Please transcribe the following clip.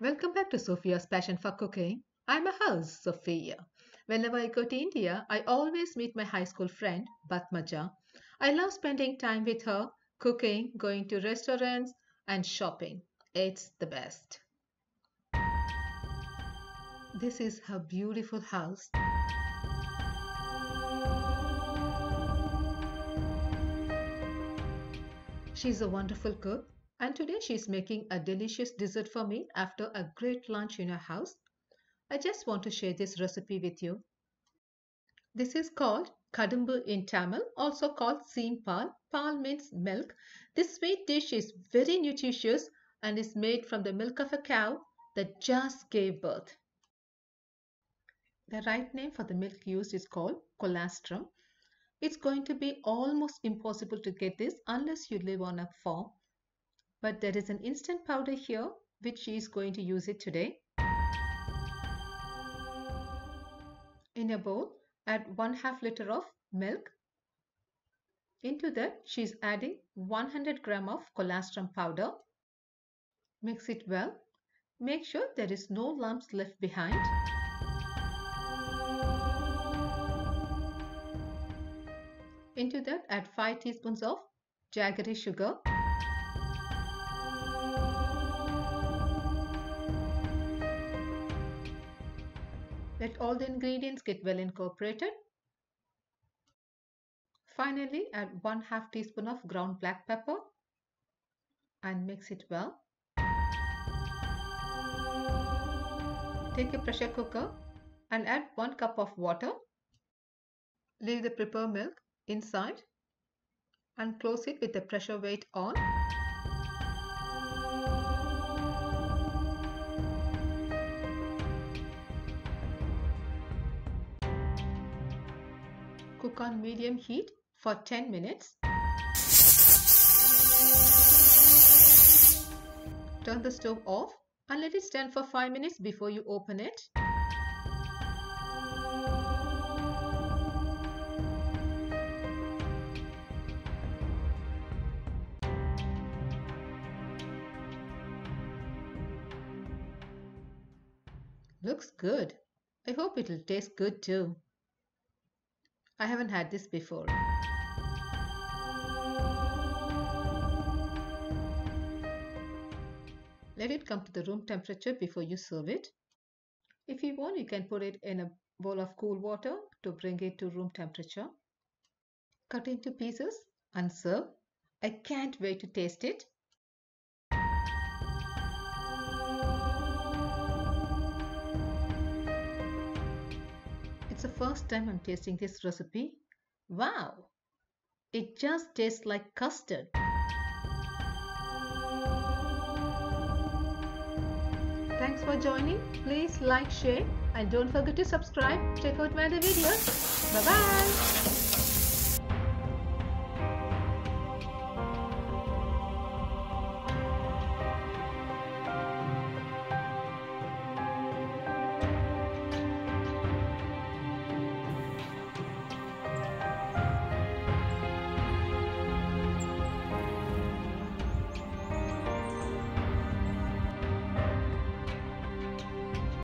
Welcome back to Sophia's Passion for Cooking. I'm a host, Sophia. Whenever I go to India, I always meet my high school friend, Batmaja. I love spending time with her, cooking, going to restaurants, and shopping. It's the best. This is her beautiful house. She's a wonderful cook, and today she's making a delicious dessert for me after a great lunch in her house. I just want to share this recipe with you. This is called kadumbu in Tamil, also called seem pal. Pal means milk. This sweet dish is very nutritious and is made from the milk of a cow that just gave birth. The right name for the milk used is called colostrum. It's going to be almost impossible to get this unless you live on a farm. But there is an instant powder here which she is going to use it today. In a bowl, add 1/2 liter of milk. Into that, she is adding 100 gram of colostrum powder. Mix it well. Make sure there is no lumps left behind. Into that, add 5 teaspoons of jaggery sugar. Let all the ingredients get well incorporated. Finally, add 1/2 teaspoon of ground black pepper and mix it well. Take a pressure cooker and add 1 cup of water. Leave the prepared milk inside and close it with the pressure weight on. Cook on medium heat for 10 minutes. Turn the stove off and let it stand for 5 minutes before you open it. Looks good. I hope it will taste good too. I haven't had this before. Let it come to the room temperature before you serve it. If you want, you can put it in a bowl of cool water to bring it to room temperature. Cut into pieces and serve. I can't wait to taste it. It's the first time I'm tasting this recipe. Wow! It just tastes like custard. Thanks for joining. Please like, share and don't forget to subscribe. Check out my other videos. Bye-bye.